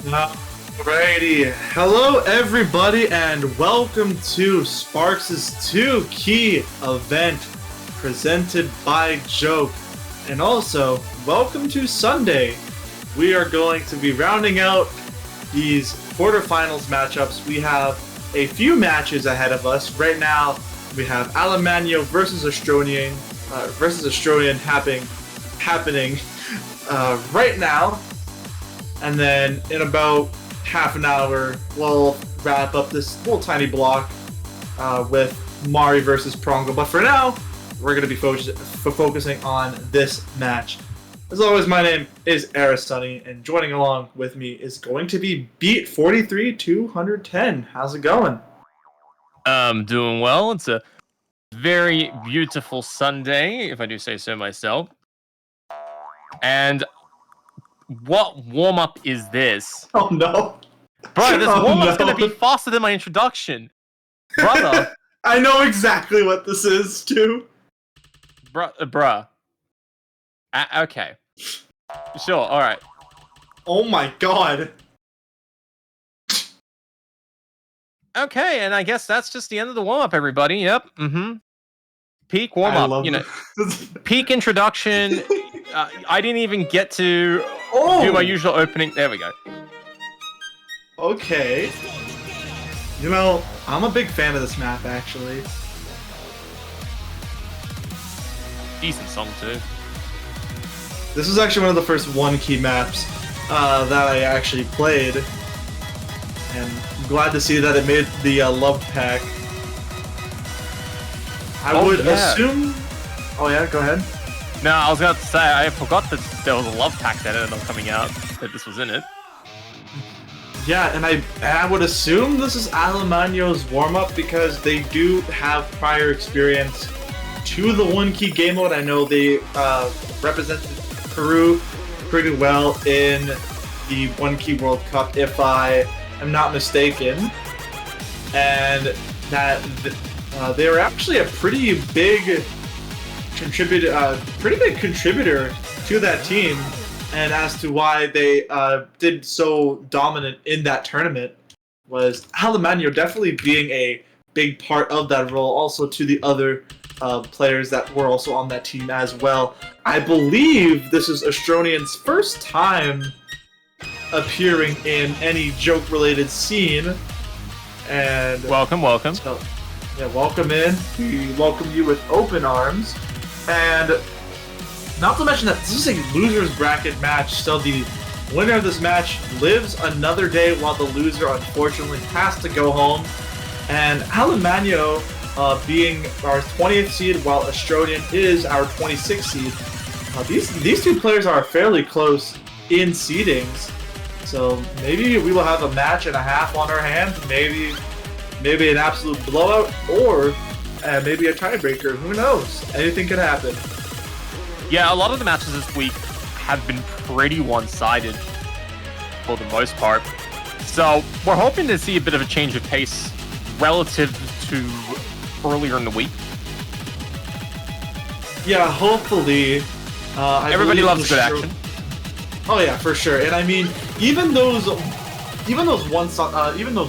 Alrighty, hello everybody and welcome to Sparxe's 2 key event presented by Joke. And also, welcome to Sunday. We are going to be rounding out these quarterfinals matchups. We have a few matches ahead of us. Right now, we have alemagno versus Astronian happening right now. And then in about half an hour, we'll wrap up this little tiny block with Mari versus Prongle. But for now, we're going to be focusing on this match. As always, my name is Astronian, and joining along with me is going to be Beat 43-210. How's it going? I'm doing well. It's a very beautiful Sunday, if I do say so myself. And what warm-up is this? Oh no. Bro, this warm-up's gonna be faster than my introduction. Brother. I know exactly what this is, too. Bruh. Okay. Sure, alright. Oh my god. Okay, and I guess that's just the end of the warm-up, everybody. Yep, Peak warm-up, peak introduction. I didn't even get to do my usual opening. There we go. Okay. You know, I'm a big fan of this map, actually. Decent song, too. This was actually one of the first one-key maps that I actually played. And I'm glad to see that it made the Love Pack. I would assume... Oh yeah, go ahead. No, I was going to say, I forgot that there was a Love Pack that ended up coming out, that this was in it. Yeah, and I would assume this is alemagno's warm-up because they do have prior experience to the one-key game mode. I know they represented Peru pretty well in the one-key World Cup, if I am not mistaken. And that they were actually a pretty big contributor to that team, and as to why they did so dominant in that tournament was alemagno definitely being a big part of that role, also to the other players that were also on that team as well. I believe this is Astronian's first time appearing in any joke-related scene, and welcome. So, yeah, welcome in. We welcome you with open arms. And not to mention that this is a loser's bracket match, so the winner of this match lives another day while the loser unfortunately has to go home. And alemagno being our 20th seed while Astronian is our 26th seed. These two players are fairly close in seedings, so maybe we will have a match and a half on our hands, maybe an absolute blowout, or maybe a tiebreaker. Who knows? Anything could happen. Yeah, a lot of the matches this week have been pretty one-sided for the most part. So we're hoping to see a bit of a change of pace relative to earlier in the week. Yeah, hopefully. Everybody loves good action. Oh yeah, for sure. And I mean, even those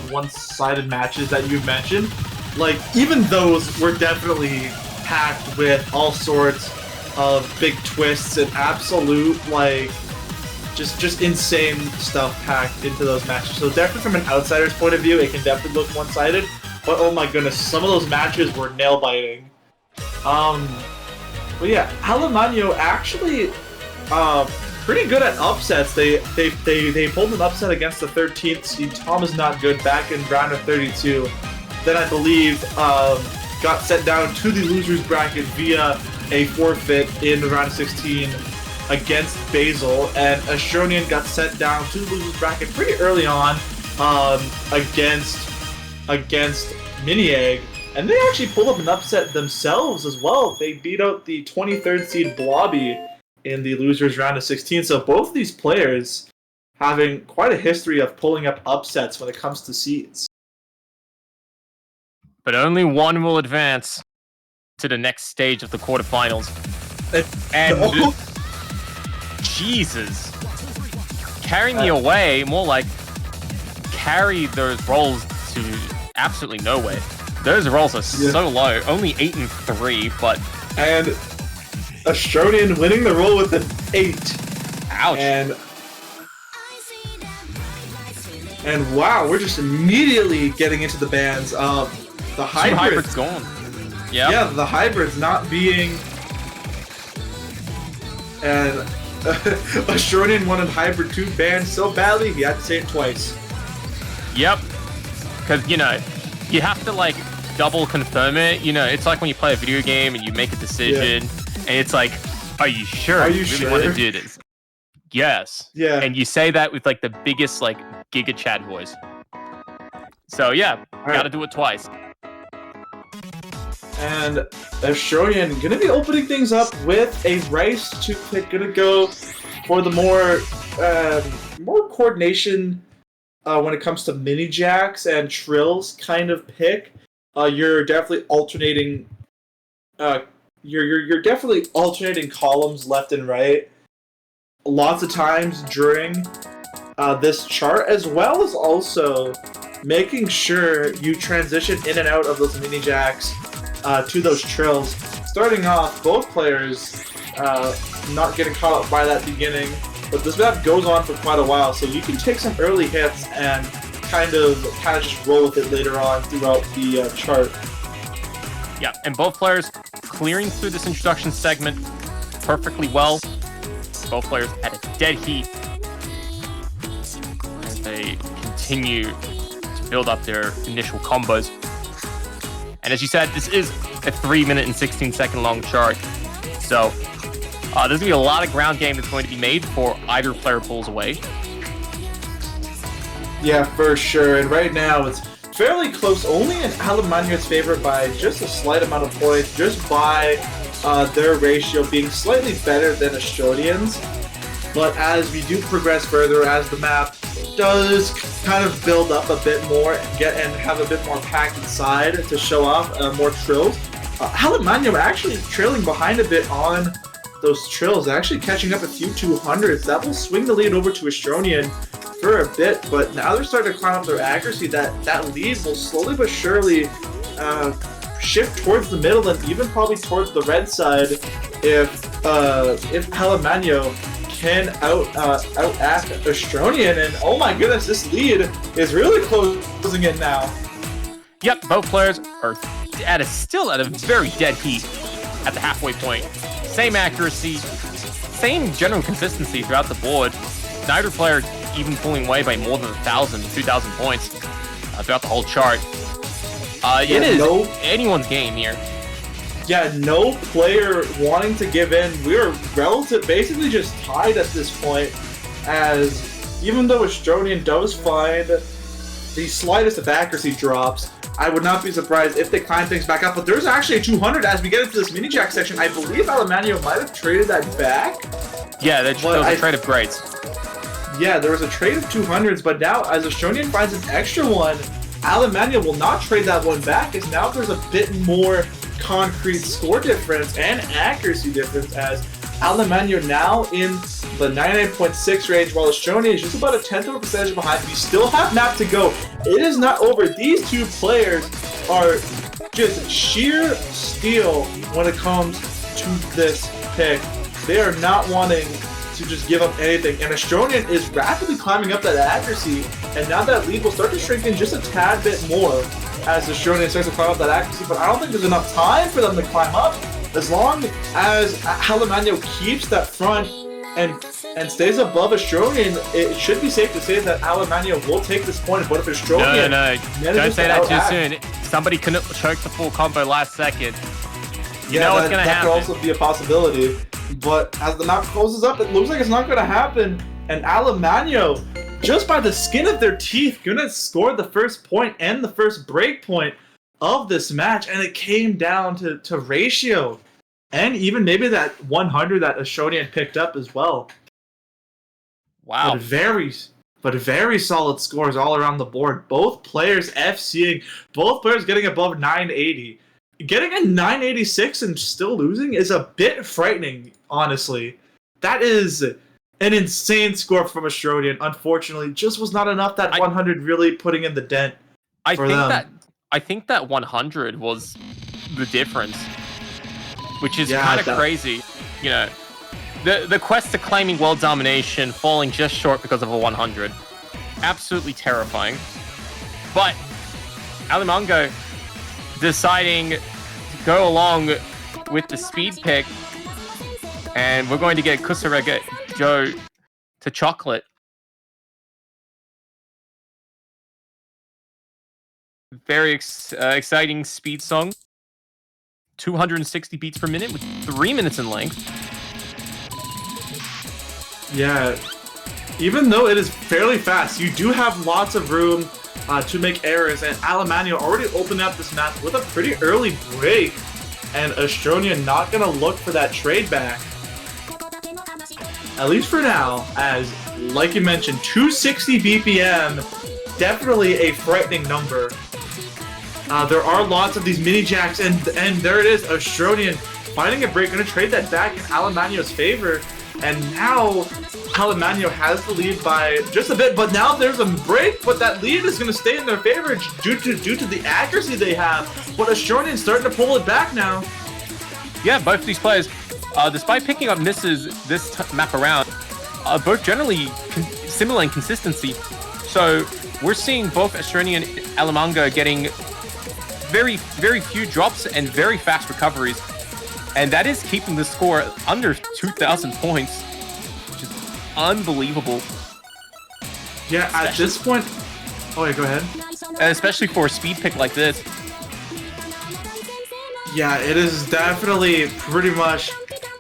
one-sided matches that you mentioned, like, even those were definitely packed with all sorts of big twists and absolute, like, just insane stuff packed into those matches. So definitely from an outsider's point of view, it can definitely look one-sided. But oh my goodness, some of those matches were nail-biting. But yeah, alemagno actually pretty good at upsets. They pulled an upset against the 13th seed Thomas Not Good back in round of 32. Then I believe got sent down to the losers bracket via a forfeit in round of 16 against Basil, and Astronian got sent down to the losers bracket pretty early on against Miniag, and they actually pulled up an upset themselves as well. They beat out the 23rd seed Blobby in the losers round of 16. So both of these players having quite a history of pulling up upsets when it comes to seeds. But only one will advance to the next stage of the quarterfinals. And Jesus, carrying me away, more like carry those rolls to absolutely nowhere. Those rolls are so low, only 8 and 3, but... And Astronian winning the roll with an 8. Ouch. And wow, we're just immediately getting into the bands of the hybrids. Hybrids gone. Yep. Yeah, the hybrids not being... And Astronian wanted Hybrid 2 banned so badly, he had to say it twice. Yep. Because, you know, you have to, like, double confirm it. You know, it's like when you play a video game and you make a decision, and it's like, are you sure you really want to do this? Yes. Yeah. And you say that with, like, the biggest, like, Giga Chat voice. So, yeah, gotta do it twice. And Astronian gonna be opening things up with a Rice to pick. Gonna go for the more coordination when it comes to mini jacks and trills kind of pick. You're definitely alternating. You're definitely alternating columns left and right. Lots of times during this chart, as well as also making sure you transition in and out of those mini jacks to those trills. Starting off, both players not getting caught up by that beginning, but this map goes on for quite a while, so you can take some early hits and kind of just roll with it later on throughout the chart. Yeah, and both players clearing through this introduction segment perfectly well. Both players at a dead heat as they continue to build up their initial combos. And as you said, this is a 3-minute and 16-second long chart. So there's going to be a lot of ground game that's going to be made before either player pulls away. Yeah, for sure. And right now it's fairly close, only in alemagno's favor by just a slight amount of points, just by their ratio being slightly better than Astronian's. But as we do progress further, as the map does kind of build up a bit more and have a bit more packed inside to show off more trills, alemagno actually trailing behind a bit on those trills, actually catching up a few 200s. That will swing the lead over to Astronian for a bit, but now they're starting to climb up their accuracy. That lead will slowly but surely shift towards the middle and even probably towards the red side if alemagno can out-act Astronian. And oh my goodness, this lead is really closing in now. Yep, both players are still at a very dead heat at the halfway point. Same accuracy, same general consistency throughout the board. Neither player even pulling away by more than 1,000, 2,000 points throughout the whole chart. It is anyone's game here. Yeah, no player wanting to give in. We're basically just tied at this point, as even though Astronian does find the slightest of accuracy drops, I would not be surprised if they climb things back up. But there's actually a 200 as we get into this mini jack section. I believe alemagno might have traded that back. Yeah, there was a trade of grades. Yeah, there was a trade of 200s, but now as Astronian finds an extra one, alemagno will not trade that one back, as now there's a bit more concrete score difference and accuracy difference, as alemagno now in the 99.6 range, while Astronian is just about a 10th of a percentage behind. We still have map to go. It is not over. These two players are just sheer steel when it comes to this pick. They are not wanting to just give up anything, and Astronian is rapidly climbing up that accuracy, and now that lead will start to shrink in just a tad bit more as Astronian starts to climb up that accuracy, but I don't think there's enough time for them to climb up. As long as alemagno keeps that front and stays above Astronian, it should be safe to say that alemagno will take this point. But if Astronian don't say that too soon. Somebody couldn't choke the full combo last second. You know what's gonna happen. That could also be a possibility. But as the map closes up, it looks like it's not going to happen. And alemagno, just by the skin of their teeth, going to score the first point and the first break point of this match. And it came down to ratio. And even maybe that 100 that Astronian picked up as well. Wow. But very solid scores all around the board. Both players FCing, both players getting above 980. Getting a 986 and still losing is a bit frightening, honestly. That is an insane score from Astronian. Unfortunately, just was not enough. That 100 really putting in the dent for them. I think that 100 was the difference, which is kind of crazy. You know, the quest to claiming world domination falling just short because of a 100. Absolutely terrifying. But alemagno deciding to go along with the speed pick, and we're going to get Kusarega Joe to chocolate. Very exciting speed song. 260 beats per minute with 3 minutes in length. Yeah, even though it is fairly fast, you do have lots of room to make errors, and alemagno already opened up this map with a pretty early break, and Astronian not going to look for that trade back. At least for now, as, like you mentioned, 260 BPM, definitely a frightening number. There are lots of these mini jacks, and there it is, Astronian finding a break, going to trade that back in alemagno's favor, and now alemagno has the lead by just a bit, but now there's a break, but that lead is going to stay in their favor due to the accuracy they have, but Astronian's starting to pull it back now. Yeah, both of these players, despite picking up misses this map around, both generally similar in consistency, so we're seeing both Astronian and alemagno getting very, very few drops and very fast recoveries. And that is keeping the score under 2,000 points, which is unbelievable. Yeah, at this point... Oh, yeah, go ahead. And especially for a speed pick like this. Yeah, it is definitely pretty much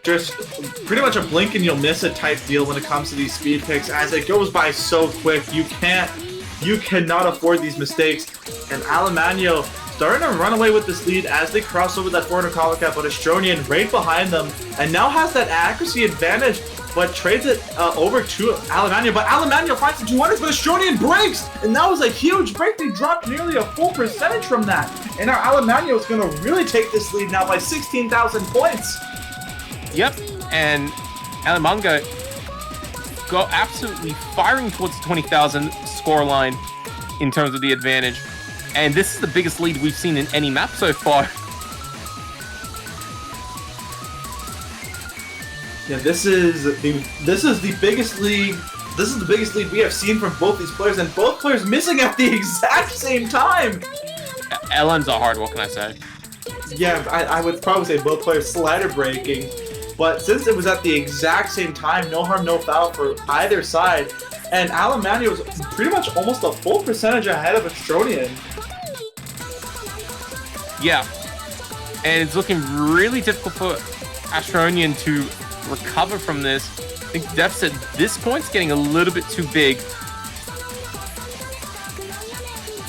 a blink and you'll miss it type deal when it comes to these speed picks, as it goes by so quick. You cannot afford these mistakes. And alemagno starting to run away with this lead as they cross over that 400 collar cap, but Astronian right behind them, and now has that accuracy advantage, but trades it over to alemagno. But alemagno finds the 200s, but Astronian breaks, and that was a huge break. They dropped nearly a full percentage from that, and now alemagno is going to really take this lead now by 16,000 points. Yep, and alemagno go absolutely firing towards the 20,000 score line in terms of the advantage. And this is the biggest lead we've seen in any map so far. Yeah, this is the biggest lead. This is the biggest lead we have seen from both these players, and both players missing at the exact same time. Ellen's a hard, what can I say? Yeah, I would probably say both players slider breaking, but since it was at the exact same time, no harm, no foul for either side, and alemagno was pretty much almost a full percentage ahead of Astronian. Yeah, and it's looking really difficult for Astronian to recover from this. I think the deficit at this point is getting a little bit too big.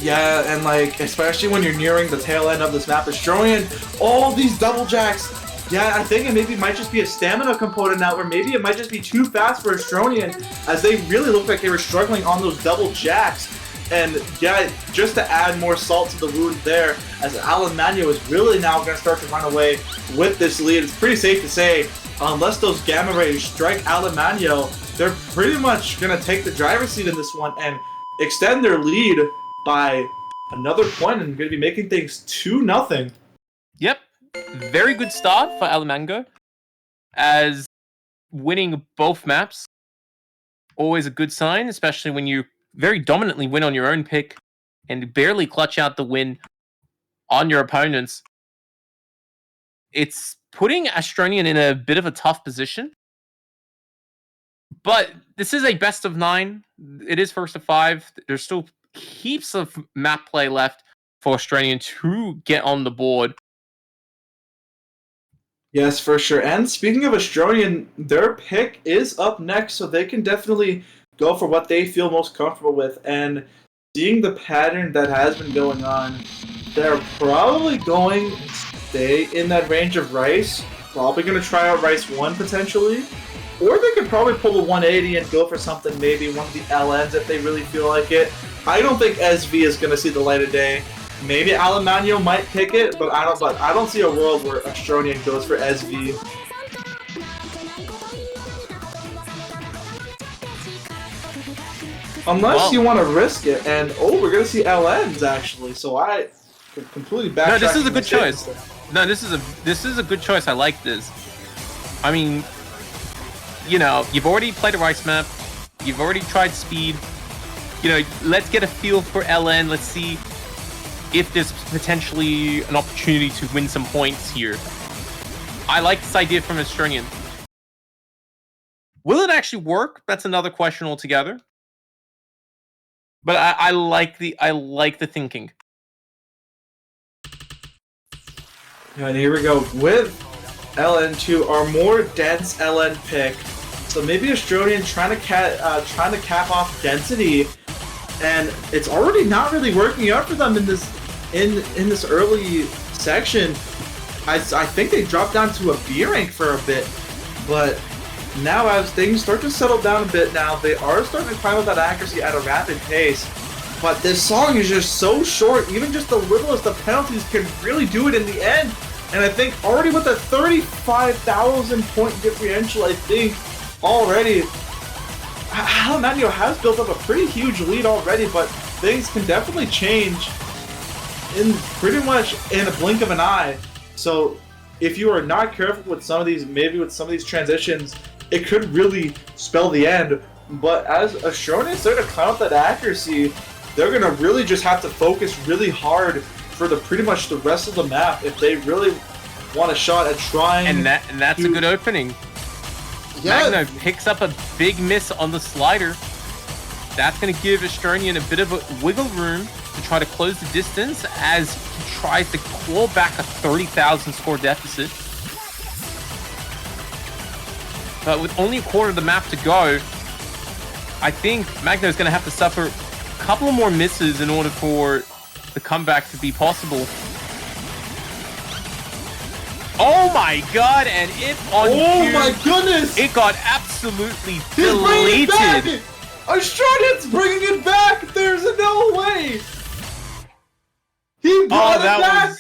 Yeah, and like, especially when you're nearing the tail end of this map, Astronian, all these double jacks. Yeah, I think it maybe might just be a stamina component now, or maybe it might just be too fast for Astronian, as they really looked like they were struggling on those double jacks. And yeah, just to add more salt to the wound there, as alemagno is really now going to start to run away with this lead. It's pretty safe to say, unless those gamma rays strike alemagno, they're pretty much going to take the driver's seat in this one and extend their lead by another point, and going to be making things 2-0. Yep, very good start for alemagno, as winning both maps, always a good sign, especially when you very dominantly win on your own pick and barely clutch out the win on your opponents. It's putting Astronian in a bit of a tough position, but this is a best of 9. It is first of 5. There's still heaps of map play left for Astronian to get on the board. Yes, for sure. And speaking of Astronian, their pick is up next, so they can definitely go for what they feel most comfortable with. And seeing the pattern that has been going on, they're probably going to stay in that range of Rice. Probably going to try out Rice 1 potentially. Or they could probably pull a 180 and go for something, maybe one of the LNs if they really feel like it. I don't think SV is going to see the light of day. Maybe alemagno might pick it, but I don't see a world where Astronian goes for SV. Unless you want to risk it, and we're gonna see LNs actually. So I could completely backtrack. No, this is a good choice. No, this is a good choice. I like this. I mean, you know, you've already played a rice map. You've already tried speed. You know, let's get a feel for LN. Let's see if there's potentially an opportunity to win some points here. I like this idea from Astronian. Will it actually work? That's another question altogether. But I like the thinking. And here we go with LN2, our more dense LN pick. So maybe Astronian trying to cap off density, and it's already not really working out for them in this early section. I think they dropped down to a B rank for a bit, but now as things start to settle down a bit now, they are starting to climb up that accuracy at a rapid pace. But this song is just so short, even just the littlest of penalties can really do it in the end. And I think already with a 35,000 point differential, I think already alemagno has built up a pretty huge lead already, but things can definitely change in pretty much in a blink of an eye. So if you are not careful with some of these, maybe with some of these transitions, it could really spell the end. But as Astronian start to climb up that accuracy, they're gonna really just have to focus really hard for pretty much the rest of the map if they really want a shot at trying. And that's a good opening. Yeah. Magno picks up a big miss on the slider. That's going to give Astronian a bit of a wiggle room to try to close the distance as he tries to claw back a 30,000 score deficit. But with only a quarter of the map to go, I think Magno's going to have to suffer a couple more misses in order for the comeback to be possible. Oh my god, and it on Oh my goodness! It got absolutely deleted. Astronian's bringing it back! There's no way! He brought it back!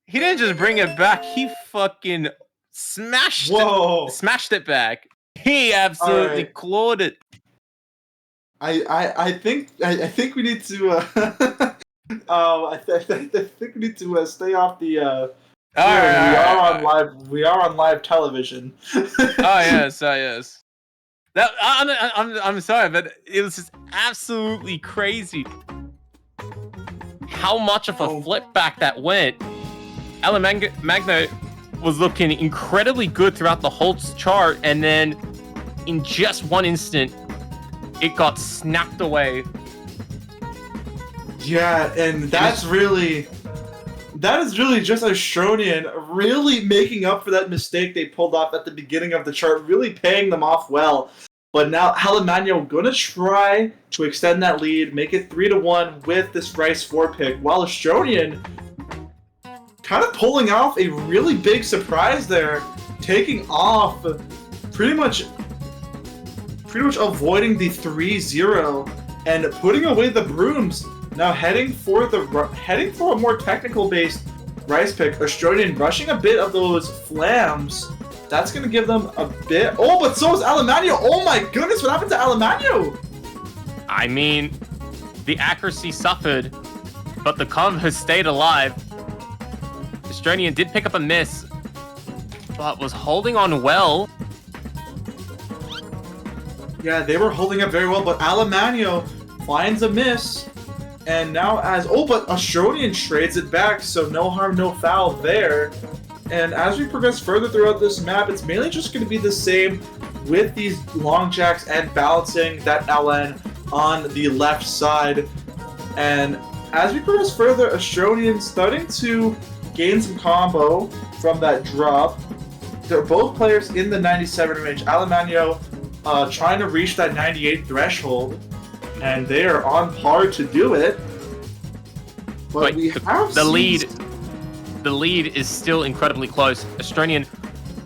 He didn't just bring it back, he fucking smashed it back. He absolutely clawed it. I think we need to I think we need to stay off the we are on live television. Yes. That I'm sorry, but it was just absolutely crazy how much of a flip back that went. Alemagno was looking incredibly good throughout the whole chart, and then in just one instant, it got snapped away. Yeah, and that is really just Astronian really making up for that mistake they pulled off at the beginning of the chart, really paying them off well. But now alemagno gonna try to extend that lead, make it 3-1 with this Rice 4 pick, while Astronian kind of pulling off a really big surprise there, taking off, pretty much avoiding the 3-0 and putting away the brooms. Now heading for a more technical-based Rice pick. Astronian rushing a bit of those flams. That's gonna give them a bit. Oh, but so is alemagno. Oh my goodness, what happened to alemagno? I mean, the accuracy suffered, but the combo stayed alive. Astronian did pick up a miss, but was holding on well. Yeah, they were holding up very well, but alemagno finds a miss. And now but Astronian trades it back, so no harm, no foul there. And as we progress further throughout this map, it's mainly just going to be the same with these long jacks and balancing that LN on the left side. And as we progress further, Astronian starting to gain some combo from that drop. They're both players in the 97 range. Alemagno trying to reach that 98 threshold, and they are on par to do it. But we have the lead. The lead is still incredibly close. Astronian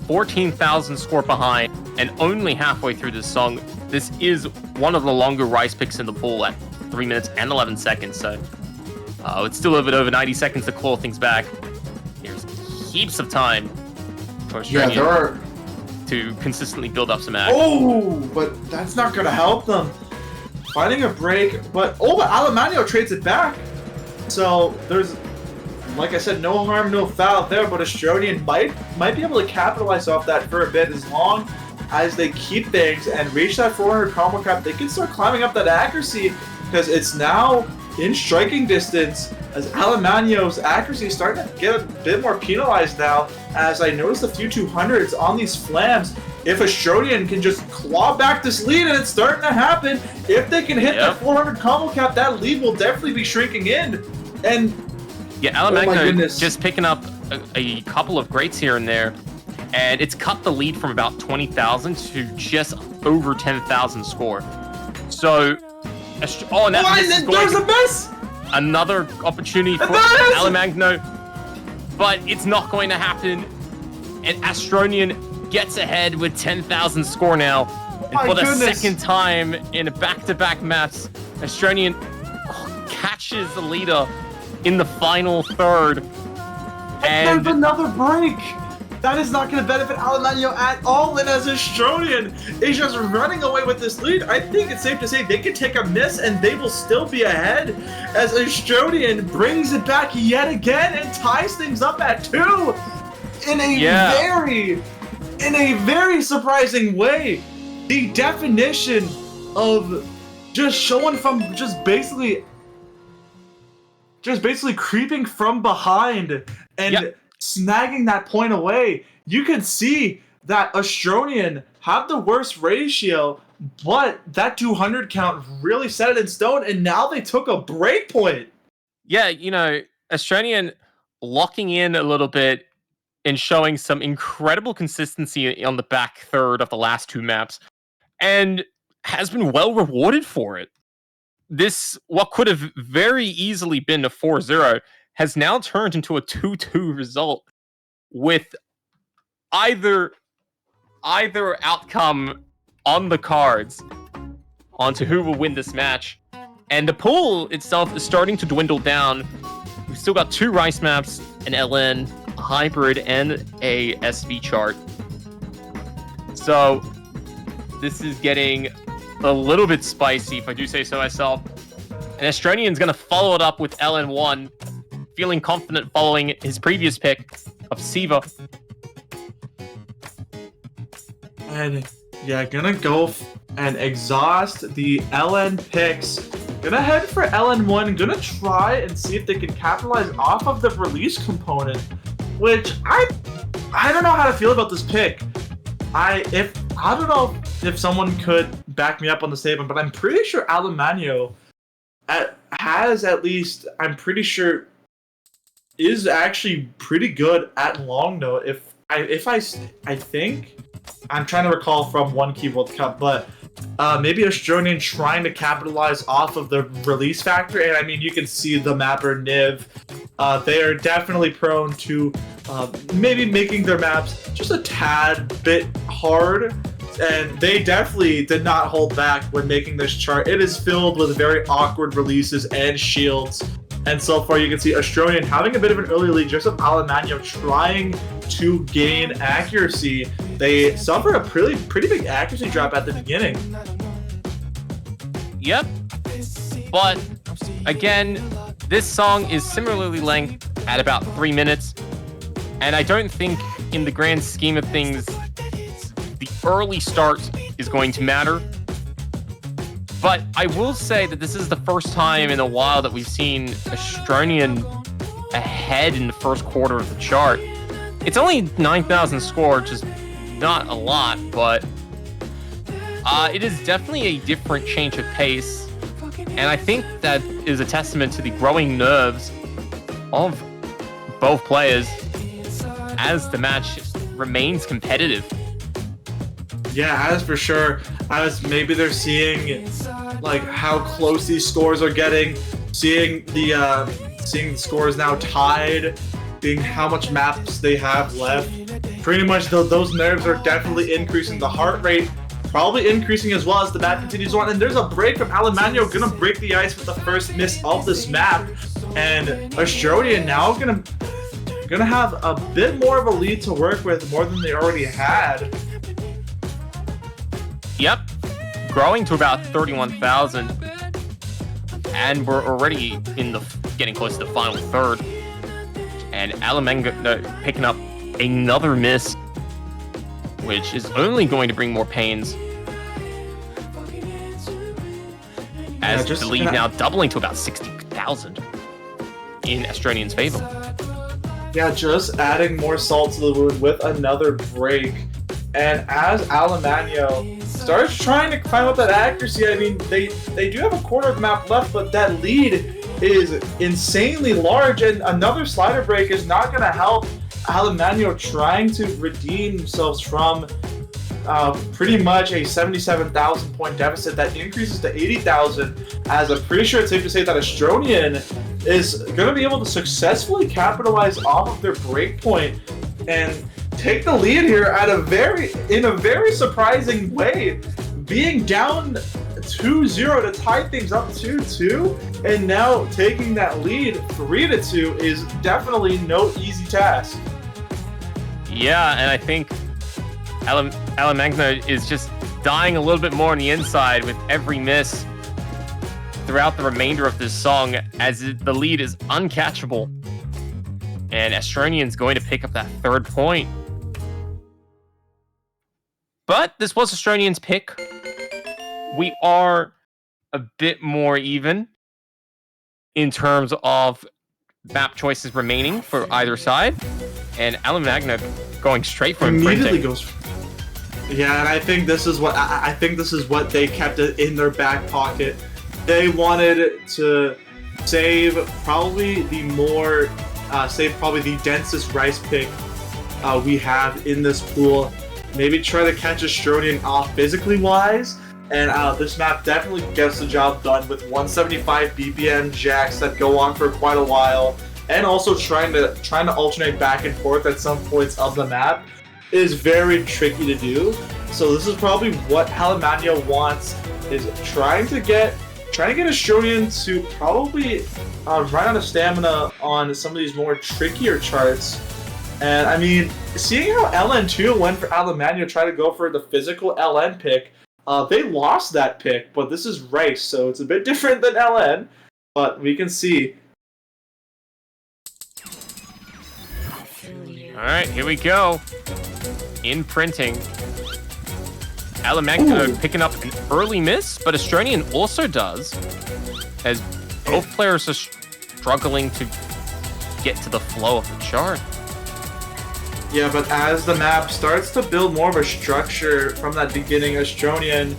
14,000 score behind, and only halfway through this song. This is one of the longer Rice picks in the pool at 3 minutes and 11 seconds. So it's still a bit over 90 seconds to claw things back. There's heaps of time for Astronian to consistently build up some action. Oh, but that's not going to help them. finding a break, but alemagno trades it back. So there's, like I said, no harm, no foul there, but Astronian might be able to capitalize off that for a bit as long as they keep things and reach that 400 combo cap. They can start climbing up that accuracy because it's now in striking distance as alemagno's accuracy is starting to get a bit more penalized now, as I noticed a few 200s on these flams. If Astronian can just claw back this lead, and it's starting to happen, if they can hit that 400 combo cap, that lead will definitely be shrinking in. And yeah, alemagno just picking up a couple of greats here and there, and it's cut the lead from about 20,000 to just over 10,000 score. So, there's a miss! Another opportunity for alemagno, but it's not going to happen. And Astronian gets ahead with 10,000 score now. And for the second time in a back-to-back match, Astronian catches the leader in the final third. And there's another break. That is not going to benefit alemagno at all, and as Astronian is just running away with this lead, I think it's safe to say they could take a miss and they will still be ahead, as Astronian brings it back yet again and ties things up at 2 in a very surprising way. The definition of just showing from just basically creeping from behind and snagging that point away. You can see that Astronian have the worst ratio, but that 200 count really set it in stone, and now they took a break point. Yeah, you know, Astronian locking in a little bit and showing some incredible consistency on the back third of the last 2 maps, and has been well rewarded for it. This, what could have very easily been a 4-0, has now turned into a 2-2 result, with either outcome on the cards onto who will win this match. And the pool itself is starting to dwindle down. We've still got 2 Rice maps, an LN, a hybrid, and a SV chart. So this is getting a little bit spicy, if I do say so myself. And Astronian's going to follow it up with LN1, feeling confident following his previous pick of Siva. And yeah, gonna go and exhaust the LN picks. Gonna head for LN1, gonna try and see if they can capitalize off of the release component, which I don't know how to feel about this pick. I don't know if someone could back me up on the statement, but I'm pretty sure alemagno has, at least, I'm pretty sure, is actually pretty good at long note. I think, I'm trying to recall from One Key World Cup, but maybe Astronian trying to capitalize off of the release factor. And I mean, you can see the mapper Niv. They are definitely prone to maybe making their maps just a tad bit hard. And they definitely did not hold back when making this chart. It is filled with very awkward releases and shields. And so far, you can see Astronian having a bit of an early lead, just with alemagno trying to gain accuracy. They suffered a pretty big accuracy drop at the beginning. Yep. But, again, this song is similarly length at about 3 minutes. And I don't think, in the grand scheme of things, the early start is going to matter. But I will say that this is the first time in a while that we've seen Astronian ahead in the first quarter of the chart. It's only 9,000 score, which is not a lot, but it is definitely a different change of pace. And I think that is a testament to the growing nerves of both players as the match remains competitive. Yeah, as for sure, as maybe they're seeing like how close these scores are getting, seeing the scores now tied, seeing how much maps they have left. Pretty much those nerves are definitely increasing. The heart rate probably increasing as well as the map continues on. And there's a break from alemagno, gonna break the ice with the first miss of this map. And Astronian now gonna have a bit more of a lead to work with, more than they already had. Yep. growing to about 31,000. And we're already getting close to the final third. And alemagno picking up another miss, which is only going to bring more pains. As the lead now doubling to about 60,000 in Astronian's favor. Yeah, just adding more salt to the wound with another break. And as alemagno starts trying to climb up that accuracy, I mean, they do have a quarter of the map left, but that lead is insanely large, and another slider break is not going to help alemagno trying to redeem themselves from pretty much a 77,000 point deficit that increases to 80,000, as I'm pretty sure it's safe to say that Astronian is going to be able to successfully capitalize off of their break point and take the lead here in a very surprising way, being down 2-0 to tie things up 2-2, and now taking that lead 3-2 is definitely no easy task. Yeah, and I think alemagno is just dying a little bit more on the inside with every miss throughout the remainder of this song, as the lead is uncatchable. And Astronian's going to pick up that third point. But this was Astronian's pick. We are a bit more even in terms of map choices remaining for either side. And alemagno going straight for immediately imprinting. Goes. Yeah, and I think this is what they kept in their back pocket. They wanted to save probably the densest rice pick we have in this pool. Maybe try to catch Astronian off physically wise, and this map definitely gets the job done with 175 BPM jacks that go on for quite a while, and also trying to alternate back and forth at some points of the map is very tricky to do. So this is probably what alemagno wants, is trying to get Astronian to probably run out of stamina on some of these more trickier charts. And I mean, seeing how LN2 went for alemagno, try to go for the physical LN pick, they lost that pick, but this is Rice, so it's a bit different than LN, but we can see. Alright, here we go. Imprinting. alemagno picking up an early miss, but Astronian also does, as both players are struggling to get to the flow of the chart. Yeah, but as the map starts to build more of a structure from that beginning, Astronian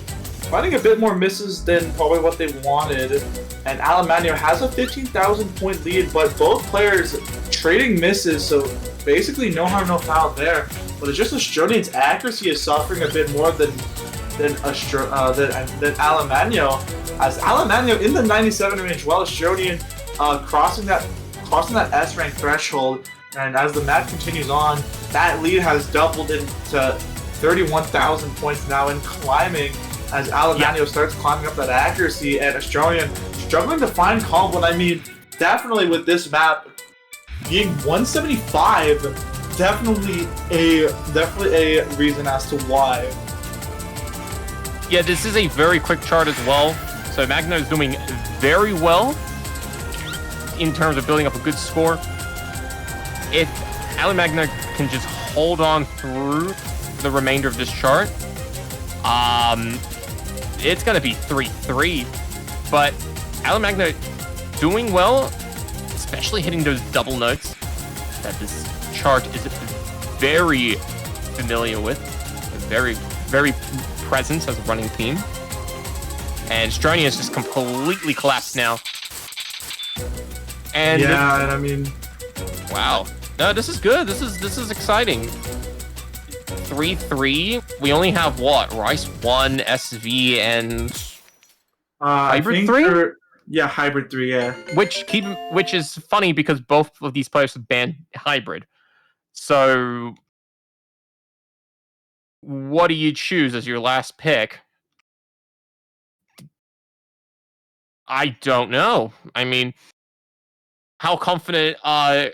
finding a bit more misses than probably what they wanted, and alemagno has a 15,000 point lead, but both players trading misses, so basically no harm, no foul there. But it's just Astronian's accuracy is suffering a bit more than alemagno, as alemagno in the 97 range, while Astronian crossing that S rank threshold. And as the map continues on, that lead has doubled into 31,000 points now and climbing, as alemagno starts climbing up that accuracy, and Astronian struggling to find combo. And I mean, definitely with this map being 175, definitely a reason as to why. Yeah, this is a very quick chart as well. So Magno is doing very well in terms of building up a good score. If alemagno can just hold on through the remainder of this chart, it's going to be 3-3. But alemagno doing well, especially hitting those double notes that this chart is very familiar with, very, very present as a running theme. And Astronian is just completely collapsed now. And yeah, and I mean, wow. No, this is good. This is exciting. 3-3. We only have what? Rice 1, SV, and Hybrid 3? Yeah, Hybrid 3, yeah. Which is funny because both of these players have banned Hybrid. So what do you choose as your last pick? I don't know. I mean, how confident are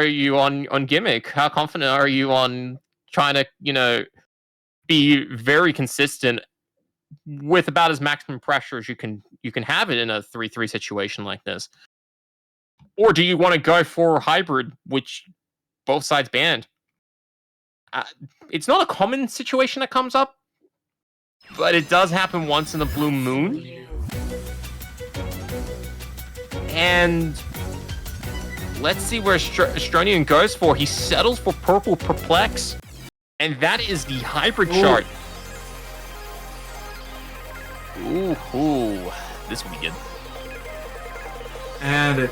you on gimmick? How confident are you on trying to, be very consistent with about as maximum pressure as you can have it in a 3-3 situation like this? Or do you want to go for hybrid, which both sides banned? It's not a common situation that comes up, but it does happen once in a blue moon. And let's see where Astronian goes for. He settles for purple perplex, and that is the hybrid chart. Ooh, this will be good. And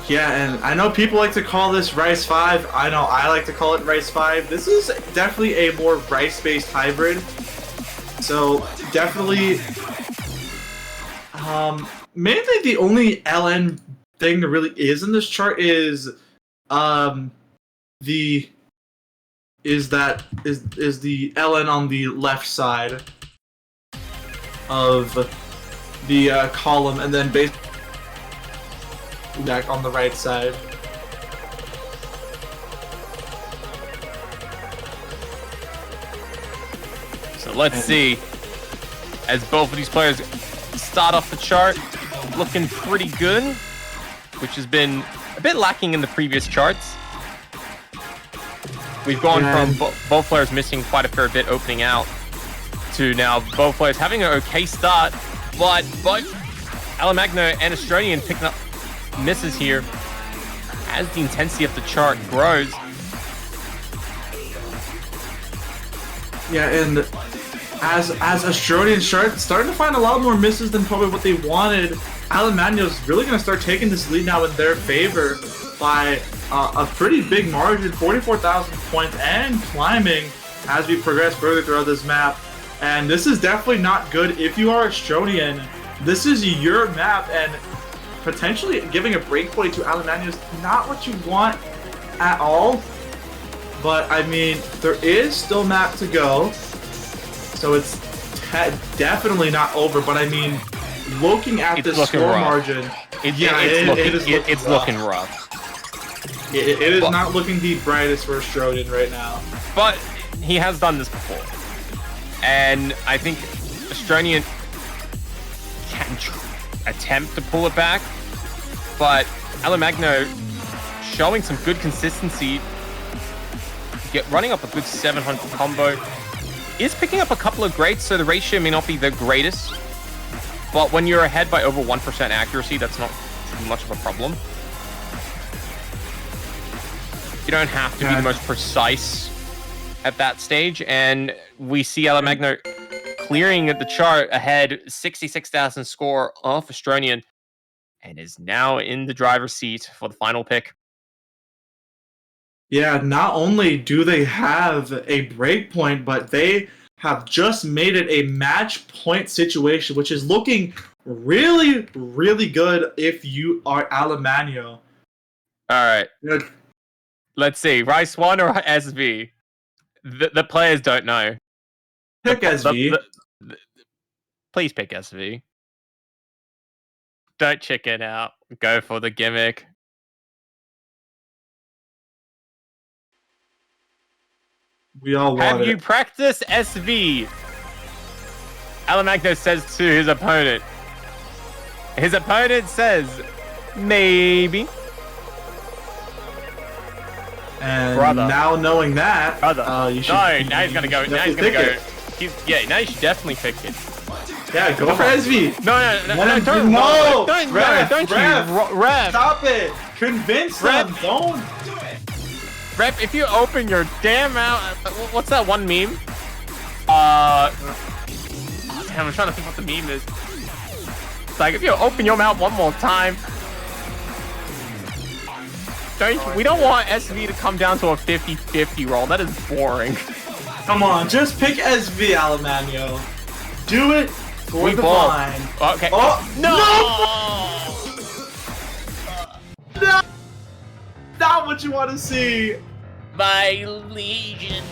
yeah, and I know people like to call this Rice 5. I know I like to call it Rice 5. This is definitely a more Rice-based hybrid. So definitely, mainly the only LN thing that really is in this chart is the LN on the left side of the column, and then based back on the right side. So let's see, as both of these players start off the chart looking pretty good, which has been a bit lacking in the previous charts. We've gone from both players missing quite a fair bit opening out to now both players having an okay start, but both Alemagno and Astronian picking up misses here as the intensity of the chart grows. Yeah, and as Astronian starting to find a lot more misses than probably what they wanted, Alemagno's really going to start taking this lead now in their favor by a pretty big margin, 44,000 points, and climbing as we progress further throughout this map. And this is definitely not good if you are Astronian. This is your map, and potentially giving a breakpoint to Alemagno is not what you want at all. But I mean, there is still map to go, so it's definitely not over. But I mean, looking at this score margin, it's looking rough. It is not looking the brightest for Astronian right now. But he has done this before, and I think Astronian can attempt to pull it back, but Alemagno showing some good consistency, running up a good 700 combo, is picking up a couple of greats, so the ratio may not be the greatest, but when you're ahead by over 1% accuracy, that's not too much of a problem. You don't have to be the most precise at that stage, and we see Alemagno clearing the chart ahead, 66,000 score off Astronian, and is now in the driver's seat for the final pick. Yeah, not only do they have a breakpoint, but they have just made it a match point situation, which is looking really, really good if you are Alemagno. All right. Let's see, Rice 1 or SV? The players don't know. Pick SV. Please pick SV. Don't chicken out. Go for the gimmick. We all want Have you practiced SV? Alemagno says to his opponent. His opponent says, maybe. And now knowing that, you should. No, now he's gonna go. Now he's gonna go. Now you should definitely pick it. Yeah, go for SV. No, don't you, Ref. Stop it. Convince them. Don't. Ref, if you open your damn mouth, what's that one meme? Damn, I'm trying to think what the meme is. It's like, if you open your mouth one more time. We don't want SV to come down to a 50-50 roll. That is boring. Come on, just pick SV, Alemagno. Do it for the blind. Okay. Oh, no! No! Not what you want to see. My legion.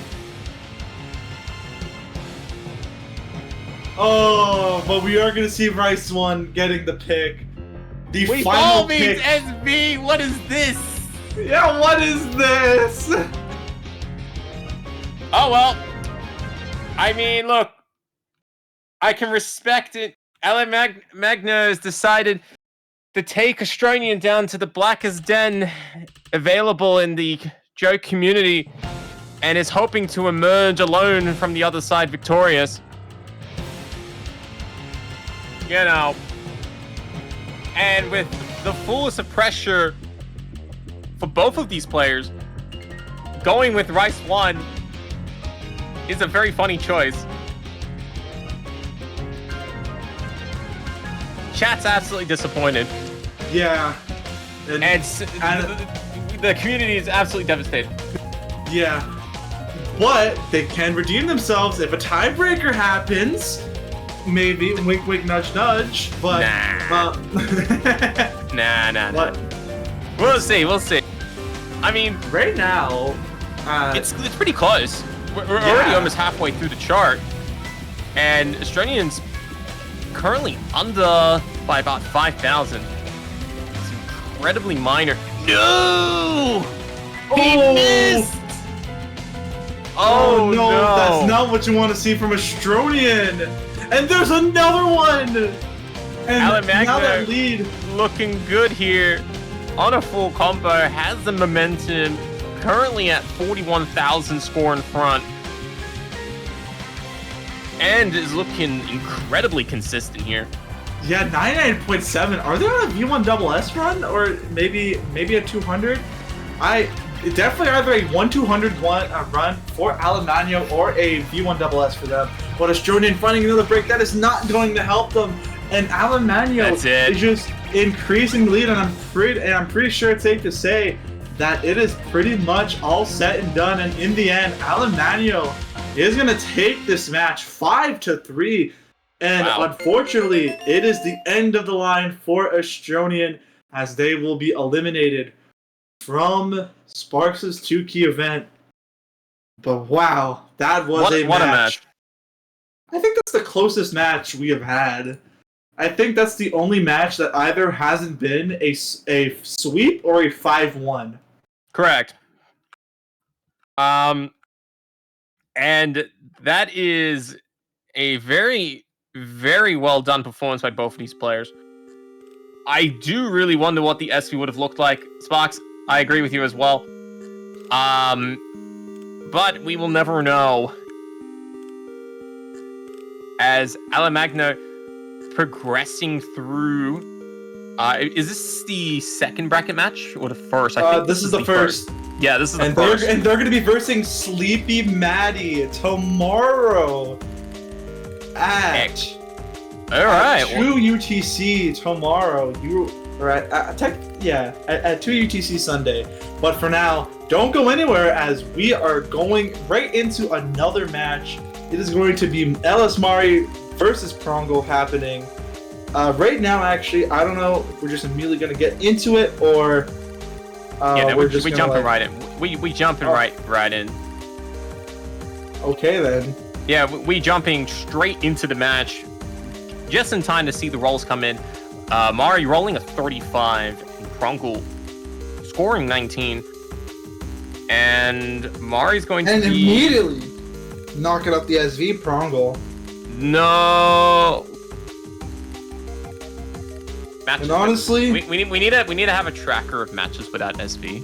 Oh, but we are going to see Rice 1 getting the pick. The we final pick. Means SV. What is this? Yeah, what is this? Oh, well. I mean, look. I can respect it. Alemagno has decided to take Astronian down to the blackest den available in the joke community and is hoping to emerge alone from the other side victorious. You know. And with the fullest of pressure for both of these players, going with Rice 1 is a very funny choice. Chat's absolutely disappointed. Yeah. And the community is absolutely devastated. Yeah. But they can redeem themselves if a tiebreaker happens. Maybe. Wink, wink, nudge, nudge. But. Nah. But We'll see. I mean, right now, it's pretty close. We're already almost halfway through the chart. And Astronian's currently under by about 5,000. It's incredibly minor. No! He missed! Oh no, that's not what you want to see from Astronian. And there's another one! And now that lead. Looking good here. On a full combo, has the momentum. Currently at 41,000 score in front. And is looking incredibly consistent here. Yeah, 99.7. Are they on a V1 double S run? Or maybe a 200? Definitely either a 1-200 run for Alemagno or a V1 double S for them. But Astronian finding another break, that is not going to help them. And Alemagno is just increasing the lead, and I'm pretty sure it's safe to say that it is pretty much all set and done. And in the end, Alemagno is going to take this match 5-3. And unfortunately, it is the end of the line for Astronian, as they will be eliminated from Sparx's 2-key event. But wow, that was a match. I think that's the closest match we have had. I think that's the only match that either hasn't been a sweep or a 5-1. Correct. And that is a very, very well done performance by both of these players. I do really wonder what the SV would have looked like. Sparxe, I agree with you as well. But we will never know. As Alemagno progressing through. Is this the second bracket match or the first? I think this is the first. Yeah, this is the first. And they're going to be versing Sleepy Maddie tomorrow at 2 UTC tomorrow. At 2 UTC Sunday. But for now, don't go anywhere, as we are going right into another match. It is going to be LS Mari versus Prongle happening. Right now, actually, I don't know if we're just immediately going to get into it, or we're jumping right in. We jumping right in. Okay, then. Yeah, we jumping straight into the match, just in time to see the rolls come in. Mari rolling a 35, and Prongle scoring 19. And Mari's going to immediately knocking up the SV Prongle. No. Matches, and honestly, we need to have a tracker of matches without SV.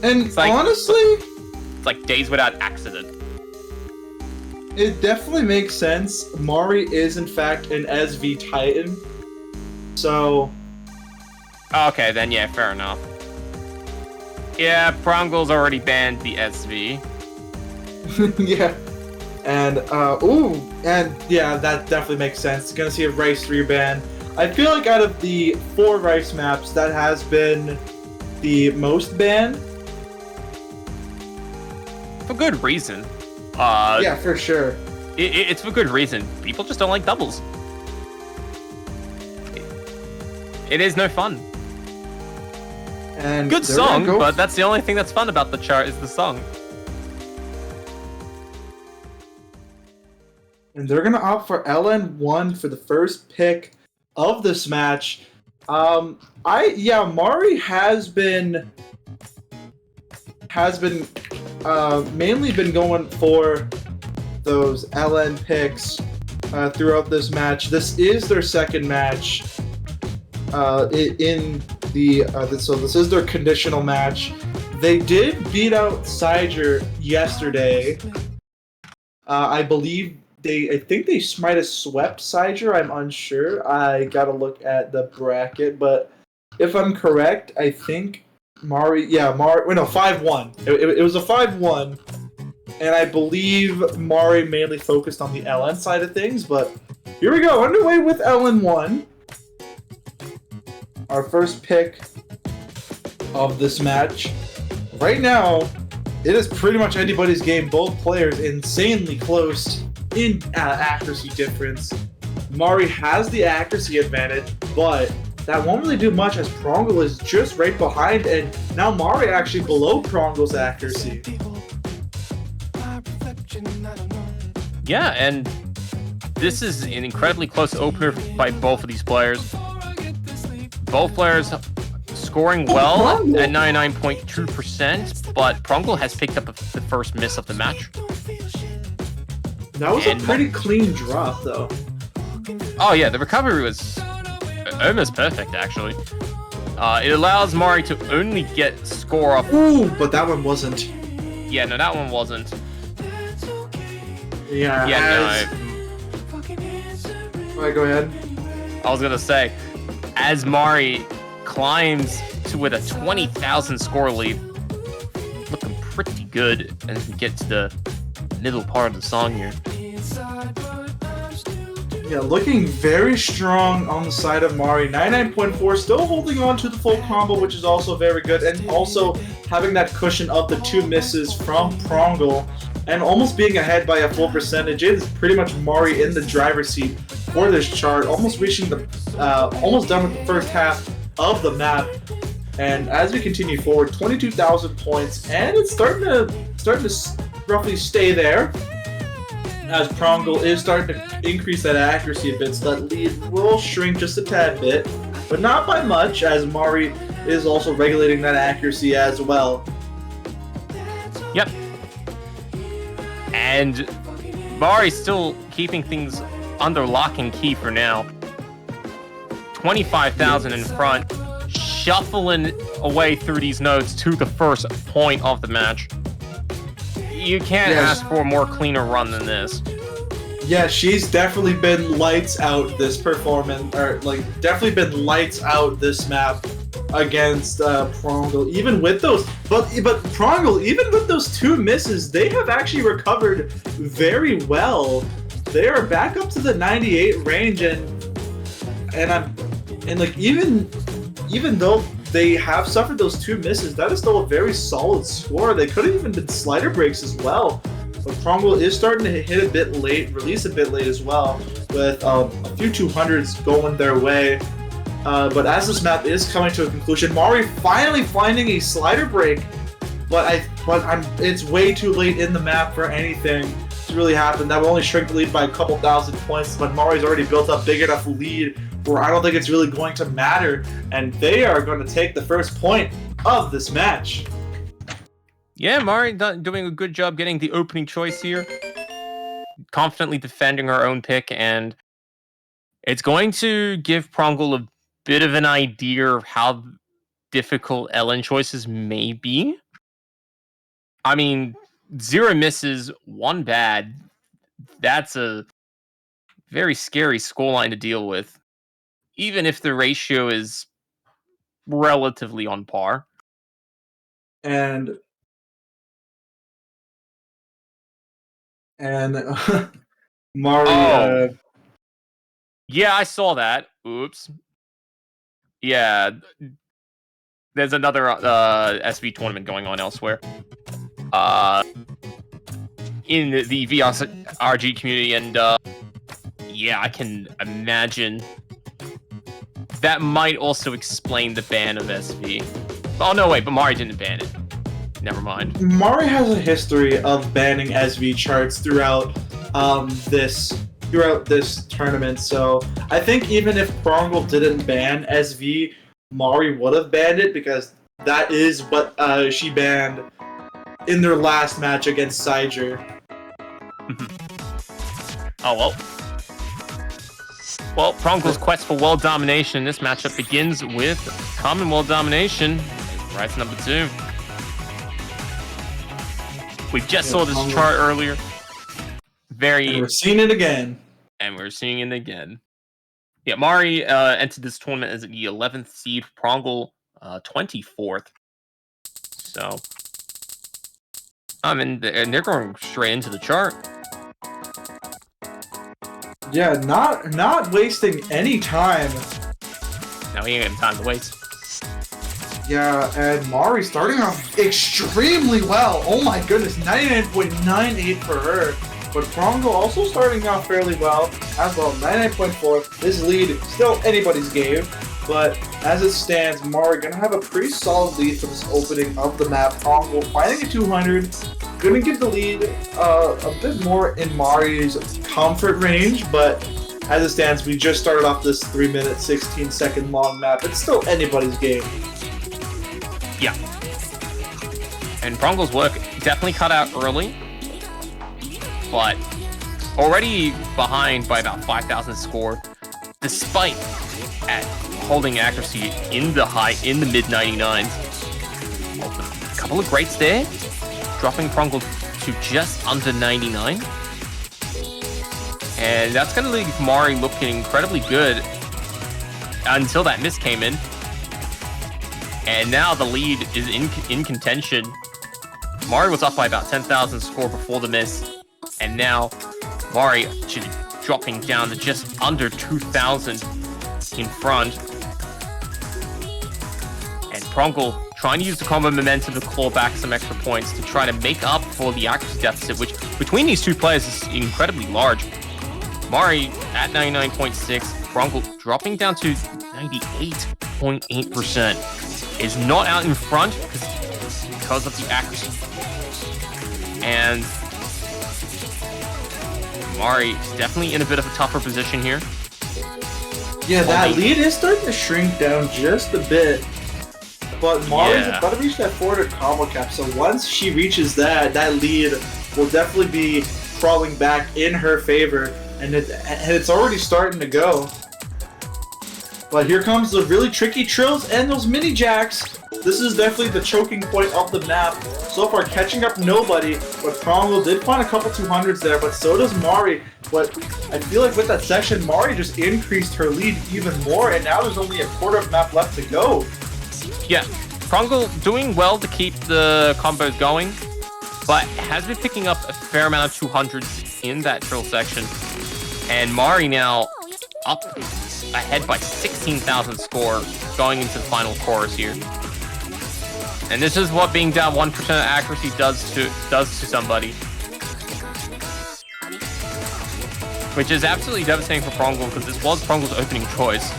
And it's honestly, it's like days without accident. It definitely makes sense. Mari is in fact an SV Titan, so. Okay, then yeah, fair enough. Yeah, Prongle's already banned the SV. Yeah. And, that definitely makes sense. Gonna see a Rice 3 ban. I feel like out of the 4 Rice maps, that has been the most banned. For good reason. Yeah, for sure. It's for good reason. People just don't like doubles. It is no fun. And good song, but that's the only thing that's fun about the chart is the song. And they're gonna opt for LN1 for the first pick of this match. Mari has been mainly been going for those LN picks throughout this match. This is their second match so this is their conditional match. They did beat out Siger yesterday. I think they might have swept Siger. I'm unsure. I gotta look at the bracket, but if I'm correct, I think Mari. 5-1. It was a 5-1, and I believe Mari mainly focused on the LN side of things. But here we go, underway with LN1. Our first pick of this match. Right now, it is pretty much anybody's game. Both players insanely close in accuracy difference. Mari has the accuracy advantage, but that won't really do much as Prongle is just right behind, and now Mari actually below Prongle's accuracy. Yeah, and this is an incredibly close opener by both of these players. Both players scoring well at 99.2%, but Prongle has picked up the first miss of the match. That was a pretty clean drop, though. Oh yeah, the recovery was almost perfect, actually. It allows Mari to only get score off. Ooh, but that one wasn't. Yeah, no, that one wasn't. Yeah, no. Alright, go ahead. I was gonna say, as Mari climbs to with a 20,000 score lead, looking pretty good as we get to the middle part of the song here. Yeah, looking very strong on the side of Mari. 99.4, still holding on to the full combo, which is also very good, and also having that cushion of the two misses from Prongle, and almost being ahead by a full percentage. It is pretty much Mari in the driver's seat for this chart, almost reaching the, almost done with the first half of the map. And as we continue forward, 22,000 points, and it's starting to roughly stay there, as Prongle is starting to increase that accuracy a bit, so that lead will shrink just a tad bit, but not by much, as Mari is also regulating that accuracy as well. Yep. And Mari's still keeping things under lock and key for now. 25,000 in front, shuffling away through these notes to the first point of the match. You can't ask for a more cleaner run than this. Yeah, she's definitely been lights out this performance, or like definitely been lights out this map against Prongle. Even with those, but Prongle, even with those two misses, they have actually recovered very well. They are back up to the 98 range, and like even though they have suffered those two misses, that is still a very solid score. They could have even been slider breaks as well. But Prongle is starting to hit a bit late, release a bit late as well, with a few 200s going their way. But as this map is coming to a conclusion, Mari finally finding a slider break, but it's way too late in the map for anything to really happen. That will only shrink the lead by a couple thousand points, but Mari's already built up big enough lead where I don't think it's really going to matter, and they are going to take the first point of this match. Yeah, Mari doing a good job getting the opening choice here. Confidently defending her own pick, and it's going to give Prongle a bit of an idea of how difficult LN choices may be. I mean, 0 misses, 1 bad. That's a very scary scoreline to deal with, even if the ratio is relatively on par. And Mari. Yeah, I saw that. Oops. Yeah, there's another SV tournament going on elsewhere. In the VRG community, and yeah, I can imagine that might also explain the ban of SV. Oh no, wait, but Mari didn't ban it. Never mind. Mari has a history of banning SV charts throughout this tournament, so I think even if Prongle didn't ban SV, Mari would have banned it, because that is what she banned in their last match against Siger. Oh, well. Well, Prongle's quest for world domination in this matchup begins with common world domination. Rise number 2. We just saw this chart earlier. And we're seeing it again. And we're seeing it again. Yeah, Mari entered this tournament as the 11th seed, Prongle 24th. So, and they're going straight into the chart. Yeah, not wasting any time. No, he ain't got time to waste. Yeah, and Mari starting off extremely well. Oh my goodness, 99.98 for her. But Prongle also starting off fairly well as well, 99.4. This lead still anybody's game, but as it stands, Mari gonna have a pretty solid lead for this opening of the map. Prongle finding a 200, gonna give the lead a bit more in Mari's comfort range, but as it stands, we just started off this 3-minute, 16-second long map. It's still anybody's game. Yeah. And Prongle's work definitely cut out early, but already behind by about 5,000 score, despite at holding accuracy in the mid 99s. A couple of greats there, dropping Prongle to just under 99. And that's going to leave Mari looking incredibly good until that miss came in. And now the lead is in contention. Mari was up by about 10,000 score before the miss. And now Mari actually dropping down to just under 2,000 in front. And Prongle trying to use the combo momentum to claw back some extra points to try to make up for the accuracy deficit, which between these two players is incredibly large. Mari at 99.6, Prongle dropping down to 98.8%. Is not out in front because of the accuracy. And Mari is definitely in a bit of a tougher position here. Yeah, that lead is starting to shrink down just a bit. But Mari's about to reach that 400 combo cap, so once she reaches that lead will definitely be crawling back in her favor, and it's already starting to go. But here comes the really tricky trills and those mini jacks. This is definitely the choking point of the map. So far, catching up nobody, but Prongle did find a couple 200s there, but so does Mari. But I feel like with that section, Mari just increased her lead even more, and now there's only a quarter of map left to go. Yeah, Prongle doing well to keep the combos going, but has been picking up a fair amount of 200s in that trill section. And Mari now up ahead by 16,000 score going into the final chorus here. And this is what being down 1% of accuracy does to somebody. Which is absolutely devastating for Prongle because this was Prongle's opening choice.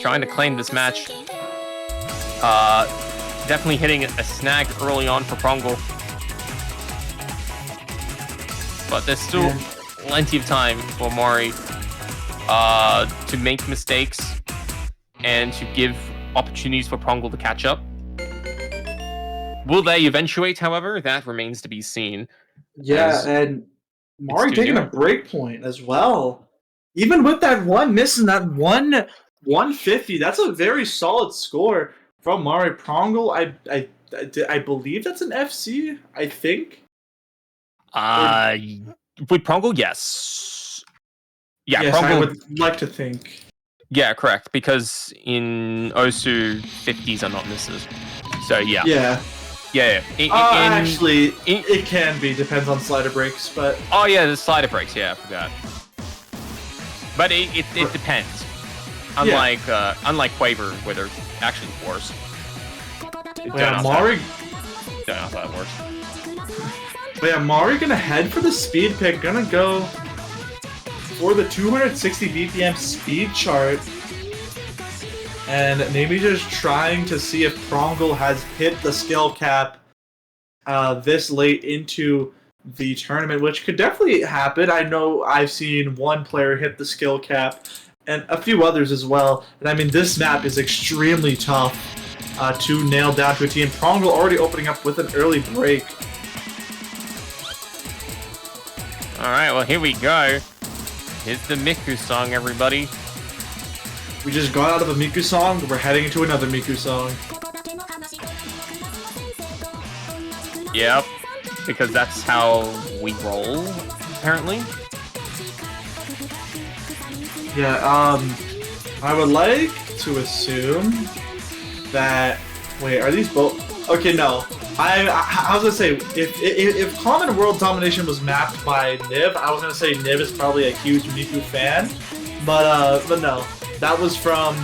Trying to claim this match. Definitely hitting a snag early on for Prongle. But there's still plenty of time for Mari to make mistakes and to give opportunities for Prongle to catch up. Will they eventuate, however? That remains to be seen. Yeah, and Mari taking a break point as well. Even with that one miss and that 150, that's a very solid score from Mari. Prongle, I believe that's an FC, I think. With Prongle, yes. Yeah, yes, Prongle, I would like to think. Yeah, correct. Because in Osu, 50s are not misses. So yeah. Yeah. Yeah. Actually, it can be. Depends on slider breaks, but. Oh yeah, the slider breaks. Yeah, I forgot. But it depends. Unlike Quaver, where they're actually worse. Yeah, Mari. Don't know how that works. But yeah, Mari gonna head for the speed pick. Gonna go for the 260 BPM speed chart. And maybe just trying to see if Prongle has hit the skill cap this late into the tournament, which could definitely happen. I know I've seen one player hit the skill cap, and a few others as well. And I mean, this map is extremely tough. to nail down to a team. Prongle already opening up with an early break. Alright, well here we go. Here's the Miku song, everybody. We just got out of a Miku song, we're heading into another Miku song. Yep, because that's how we roll, apparently. Yeah, I would like to assume that... Wait, are these both... Okay, no. I was gonna say, if Common World Domination was mapped by Niv, I was gonna say Niv is probably a huge Miku fan, but no, that was from,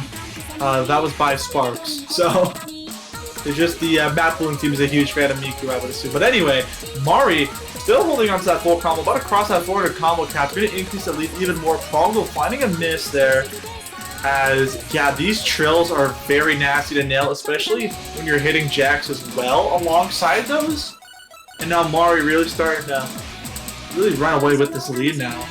that was by Sparxe, so it's just the map pooling team is a huge fan of Miku, I would assume. But anyway, Mari still holding on to that full combo, about to cross that 400 combo cap, gonna increase the lead even more. Prongle finding a miss there. As, yeah, these trills are very nasty to nail, especially when you're hitting jacks as well alongside those. And now Mari really starting to really run away with this lead now.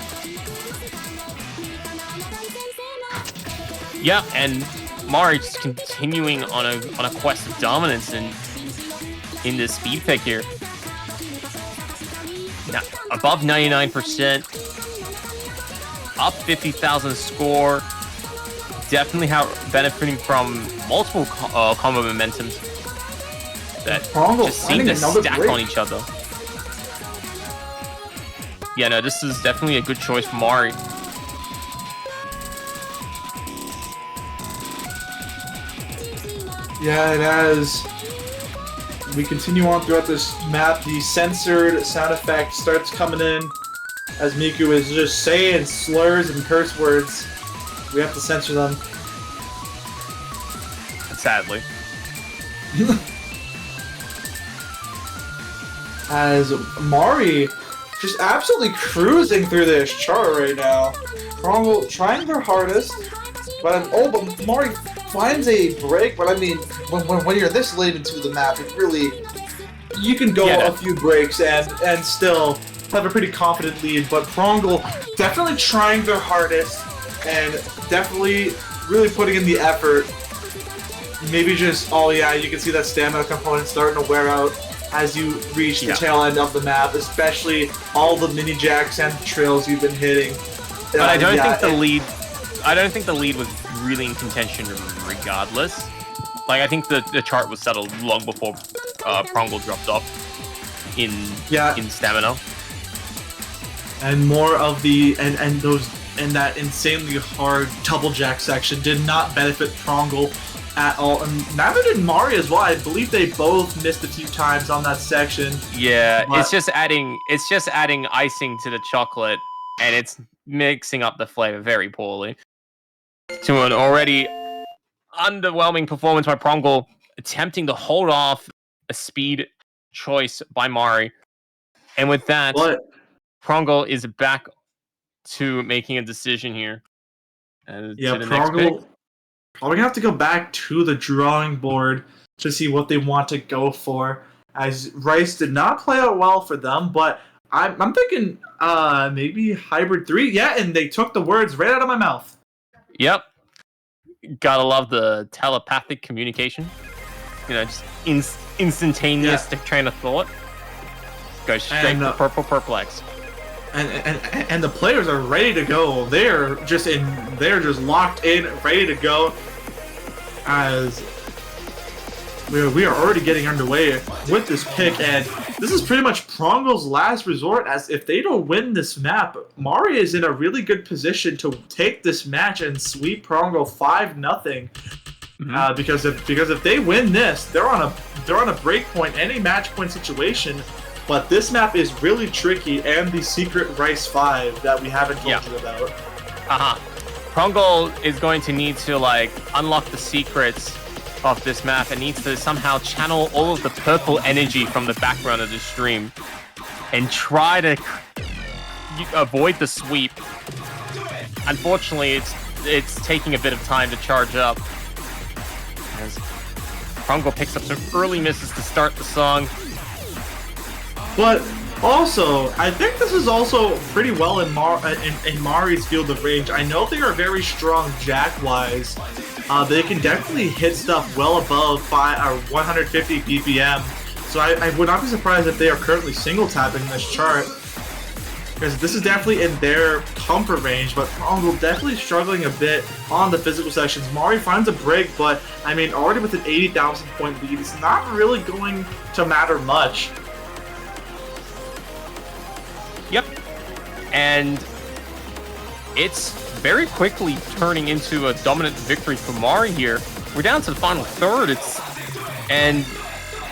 Yeah, and Mari just continuing on a quest of dominance in this speed pick here. Now, above 99%, up 50,000 score. Definitely benefiting from multiple combo momentums that just seem to stack on each other. Yeah, no, this is definitely a good choice for Mari. Yeah, and as we continue on throughout this map, the censored sound effect starts coming in as Miku is just saying slurs and curse words. We have to censor them. Sadly. As Mari just absolutely cruising through this chart right now. Prongle trying their hardest, but but Mari finds a break. But I mean, when you're this late into the map, it really you can go a few breaks and still have a pretty confident lead. But Prongle definitely trying their hardest and definitely really putting in the effort. Maybe just, oh yeah, you can see that stamina component starting to wear out as you reach the tail end of the map, especially all the mini jacks and trills you've been hitting. But I don't think the lead. I don't think the lead was really in contention regardless. Like I think the chart was settled long before Prongle dropped off in stamina. And more of the and that insanely hard double jack section did not benefit Prongle at all, and neither did Mari as well. I believe they both missed a few times on that section. Yeah, it's just adding icing to the chocolate, and it's mixing up the flavor very poorly. To an already underwhelming performance by Prongle, attempting to hold off a speed choice by Mari, and with that, Prongle is back to making a decision here. Yeah, Prongle. Probably gonna have to go back to the drawing board to see what they want to go for. As Rice did not play out well for them, but I'm thinking maybe Hybrid 3. Yeah, and they took the words right out of my mouth. Yep. Gotta love the telepathic communication. You know, just instantaneous train of thought. Go straight to Purple Perplex. And the players are ready to go. They're just locked in, ready to go. As we are already getting underway with this pick, and this is pretty much Prongle's last resort. As if they don't win this map, Mari is in a really good position to take this match and sweep Prongle 5-0. Because if they win this, they're on a break point, any match point situation. But this map is really tricky, and the secret Rice 5 that we haven't told you about. Prongle is going to need to unlock the secrets of this map and needs to somehow channel all of the purple energy from the background of the stream and try to avoid the sweep. Unfortunately, it's taking a bit of time to charge up. As Prongle picks up some early misses to start the song. But also, I think this is also pretty well in Mari's field of range. I know they are very strong jack-wise, they can definitely hit stuff well above 150 BPM. So I would not be surprised if they are currently single tapping this chart, because this is definitely in their comfort range, but Prongle definitely struggling a bit on the physical sections. Mari finds a break, but I mean, already with an 80,000 point lead, it's not really going to matter much. Yep. And it's very quickly turning into a dominant victory for Mari here. We're down to the final third. And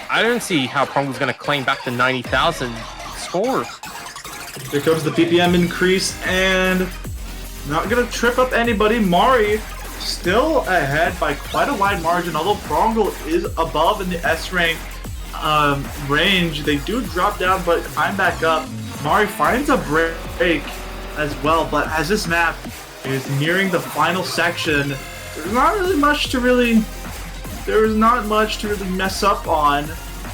I don't see how Prongle's going to claim back the 90,000 score. Here comes the PPM increase, and not going to trip up anybody. Mari still ahead by quite a wide margin, although Prongle is above in the S rank range. They do drop down, but climb back up. Mari finds a break as well, but as this map is nearing the final section, there's not much to really mess up on.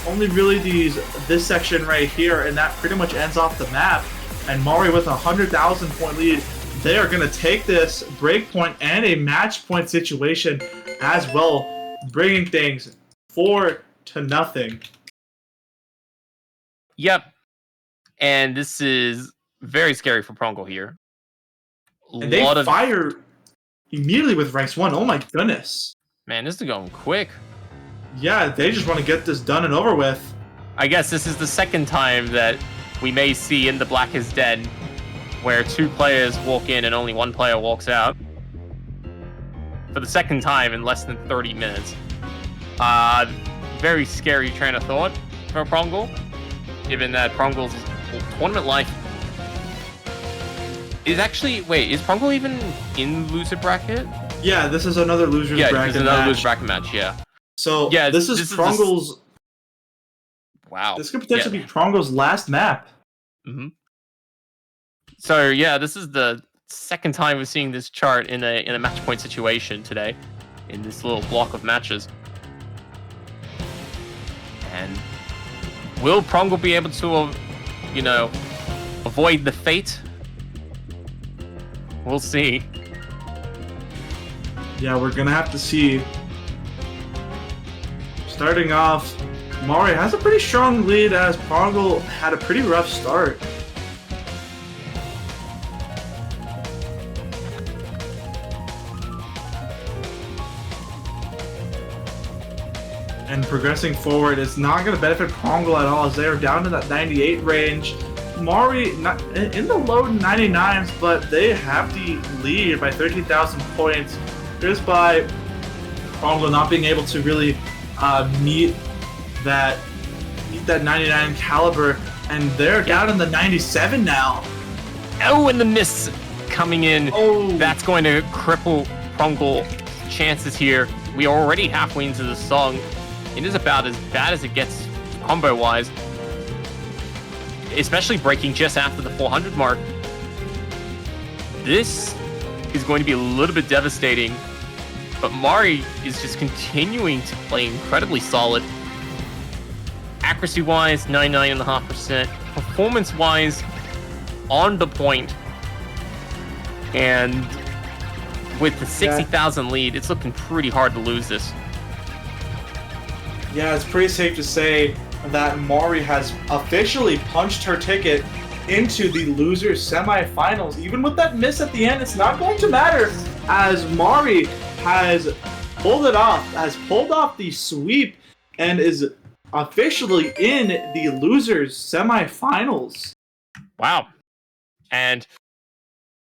Only really this section right here, and that pretty much ends off the map. And Mari with a 100,000 point lead, they are going to take this breakpoint and a match point situation as well, bringing things 4-0. Yep. And this is very scary for Prongle here. And they fire immediately with ranks 1. Oh my goodness. Man, this is going quick. Yeah, they just want to get this done and over with. I guess this is the second time that we may see in the Black is Dead, where 2 players walk in and only 1 player walks out. For the second time in less than 30 minutes. Very scary train of thought for Prongle, given that Prongle's tournament life is actually... Wait, is Prongle even in loser bracket? Yeah, this is another loser's bracket match. Yeah, this is another loser bracket match, yeah. So, yeah, this is Prongle's... Wow. This could potentially be Prongle's last map. Mm-hmm. So, yeah, this is the second time we're seeing this chart in a match point situation today, in this little block of matches. And will Prongle be able to, avoid the fate? We'll see. Yeah, we're gonna have to see. Starting off, Mari has a pretty strong lead as Prongle had a pretty rough start. And progressing forward, it's not going to benefit Prongle at all as they are down to that 98 range. Mari not in the low 99s, but they have the lead by 13,000 points just by Prongle not being able to really meet that 99 caliber, and they're down in the 97 now. Oh, and the miss coming in. Oh, that's going to cripple Prongle chances here. We are already halfway into the song. It is about as bad as it gets combo-wise, especially breaking just after the 400 mark. This is going to be a little bit devastating, but Mari is just continuing to play incredibly solid. Accuracy-wise, 99.5%. Performance-wise, on the point. And with the 60,000 lead, it's looking pretty hard to lose this. Yeah, it's pretty safe to say that Mari has officially punched her ticket into the losers semifinals. Even with that miss at the end, it's not going to matter, as Mari has pulled it off, has pulled off the sweep, and is officially in the losers semifinals. Wow. And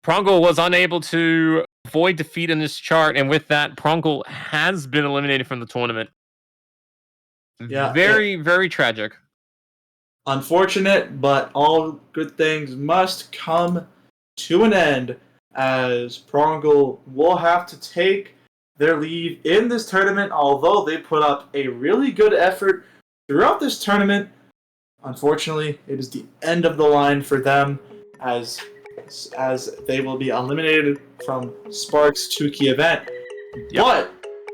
Prongle was unable to avoid defeat in this chart, and with that, Prongle has been eliminated from the tournament. Yeah, very tragic. Unfortunate, but all good things must come to an end, as Prongle will have to take their leave in this tournament. Although they put up a really good effort throughout this tournament, unfortunately, it is the end of the line for them, as they will be eliminated from Sparxe 2-key event. Yep. But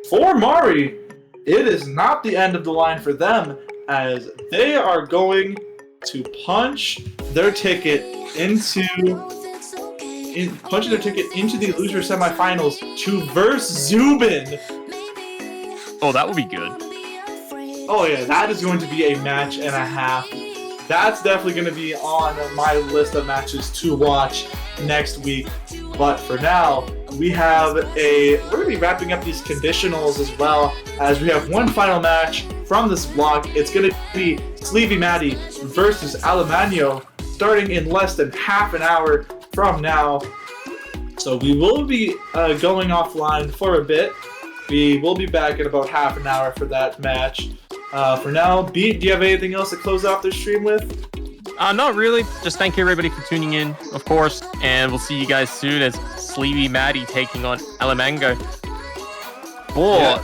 for Mari, it is not the end of the line for them, as they are going to punch their ticket into punching their ticket into the loser semifinals to verse Zubin. Oh, that would be good. Oh yeah, that is going to be a match and a half. That's definitely going to be on my list of matches to watch next week. But for now, we're going to be wrapping up these conditionals as well, as we have one final match from this block. It's going to be Sleepy Maddie versus Alemagno, starting in less than half an hour from now. So we will be going offline for a bit. We will be back in about half an hour for that match. For now, Beat, do you have anything else to close off the stream with? Not really. Just thank you everybody for tuning in, of course, and we'll see you guys soon as Sleepy Maddie taking on alemagno for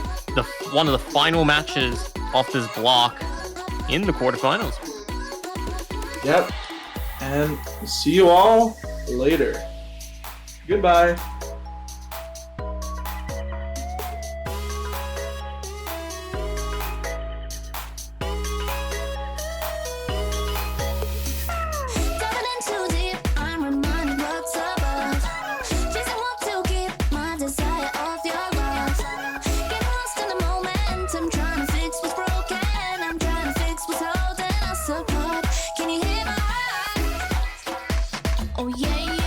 one of the final matches off this block in the quarterfinals. Yep. And see you all later. Goodbye. Oh yeah.